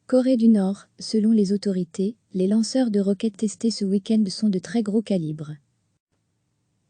Corée du Nord, selon les autorités, les lanceurs de roquettes testés ce week-end sont de très gros calibre.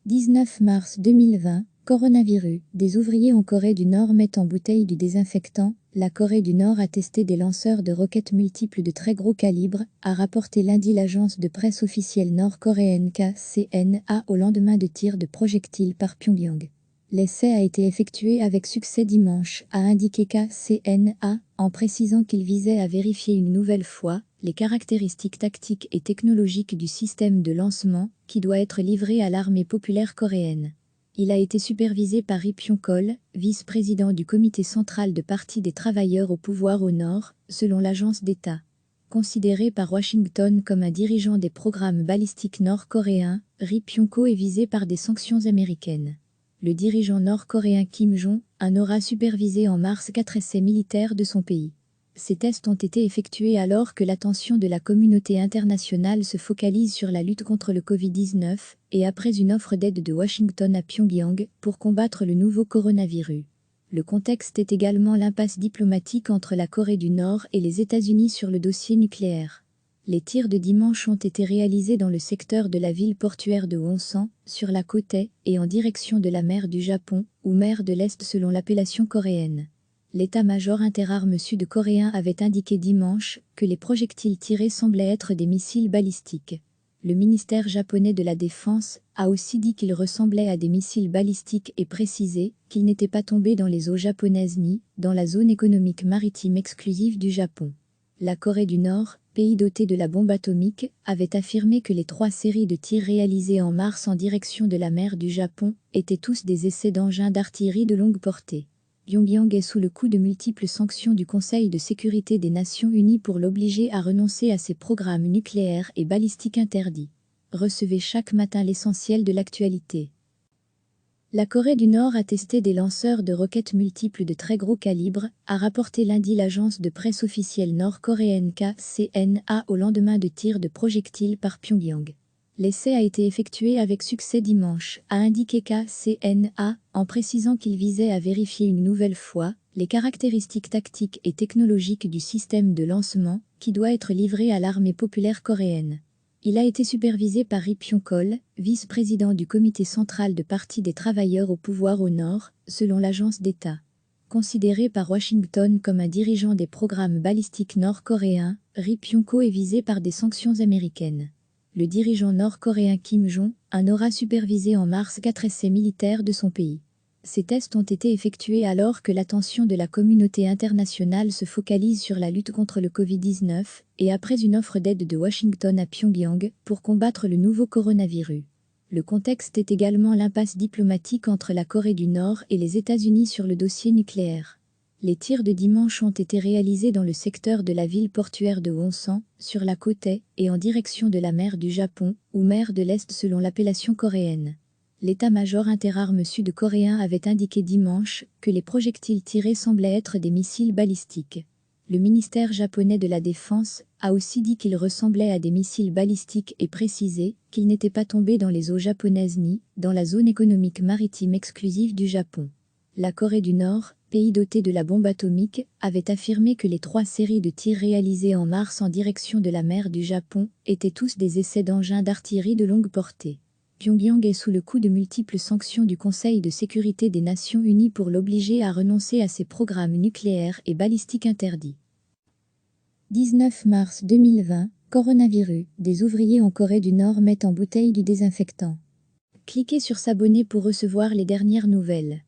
19 mars 2020, coronavirus. Des ouvriers en Corée du Nord mettent en bouteille du désinfectant. La Corée du Nord a testé des lanceurs de roquettes multiples de très gros calibre, a rapporté lundi l'agence de presse officielle nord-coréenne KCNA au lendemain de tirs de projectiles par Pyongyang. L'essai a été effectué avec succès dimanche, a indiqué KCNA, en précisant qu'il visait à vérifier une nouvelle fois les caractéristiques tactiques et technologiques du système de lancement qui doit être livré à l'armée populaire coréenne. Il a été supervisé par Ri Pyong-chol, vice-président du comité central de Parti des travailleurs au pouvoir au Nord, selon l'agence d'État. Considéré par Washington comme un dirigeant des programmes balistiques nord-coréens, Ri Pyong-chol est visé par des sanctions américaines. Le dirigeant nord-coréen Kim Jong-un aura supervisé en mars 4 essais militaires de son pays. Ces tests ont été effectués alors que l'attention de la communauté internationale se focalise sur la lutte contre le Covid-19 et après une offre d'aide de Washington à Pyongyang pour combattre le nouveau coronavirus. Le contexte est également l'impasse diplomatique entre la Corée du Nord et les États-Unis sur le dossier nucléaire. Les tirs de dimanche ont été réalisés dans le secteur de la ville portuaire de Wonsan, sur la côte est et en direction de la mer du Japon, ou mer de l'Est selon l'appellation coréenne. L'état-major interarmes sud-coréen avait indiqué dimanche que les projectiles tirés semblaient être des missiles balistiques. Le ministère japonais de la Défense a aussi dit qu'ils ressemblaient à des missiles balistiques et précisé qu'ils n'étaient pas tombés dans les eaux japonaises ni dans la zone économique maritime exclusive du Japon. La Corée du Nord, pays doté de la bombe atomique, avait affirmé que les 3 séries de tirs réalisés en mars en direction de la mer du Japon étaient tous des essais d'engins d'artillerie de longue portée. Pyongyang est sous le coup de multiples sanctions du Conseil de sécurité des Nations Unies pour l'obliger à renoncer à ses programmes nucléaires et balistiques interdits. Recevez chaque matin l'essentiel de l'actualité. La Corée du Nord a testé des lanceurs de roquettes multiples de très gros calibre, a rapporté lundi l'agence de presse officielle nord-coréenne KCNA au lendemain de tirs de projectiles par Pyongyang. L'essai a été effectué avec succès dimanche, a indiqué KCNA, en précisant qu'il visait à vérifier une nouvelle fois les caractéristiques tactiques et technologiques du système de lancement qui doit être livré à l'armée populaire coréenne. Il a été supervisé par Ri Pyong-chol, vice-président du comité central de Parti des travailleurs au pouvoir au Nord, selon l'agence d'État. Considéré par Washington comme un dirigeant des programmes balistiques nord-coréens, Ri Pyong-chol est visé par des sanctions américaines. Le dirigeant nord-coréen Kim Jong-un aura supervisé en mars 4 essais militaires de son pays. Ces tests ont été effectués alors que l'attention de la communauté internationale se focalise sur la lutte contre le Covid-19 et après une offre d'aide de Washington à Pyongyang pour combattre le nouveau coronavirus. Le contexte est également l'impasse diplomatique entre la Corée du Nord et les États-Unis sur le dossier nucléaire. Les tirs de dimanche ont été réalisés dans le secteur de la ville portuaire de Wonsan, sur la côte est et en direction de la mer du Japon, ou mer de l'Est selon l'appellation coréenne. L'état-major interarmes sud-coréen avait indiqué dimanche que les projectiles tirés semblaient être des missiles balistiques. Le ministère japonais de la Défense a aussi dit qu'ils ressemblaient à des missiles balistiques et précisé qu'ils n'étaient pas tombés dans les eaux japonaises ni dans la zone économique maritime exclusive du Japon. La Corée du Nord, pays doté de la bombe atomique, avait affirmé que les 3 séries de tirs réalisés en mars en direction de la mer du Japon étaient tous des essais d'engins d'artillerie de longue portée. Pyongyang est sous le coup de multiples sanctions du Conseil de sécurité des Nations Unies pour l'obliger à renoncer à ses programmes nucléaires et balistiques interdits. 19 mars 2020, coronavirus. Des ouvriers en Corée du Nord mettent en bouteille du désinfectant. Cliquez sur s'abonner pour recevoir les dernières nouvelles.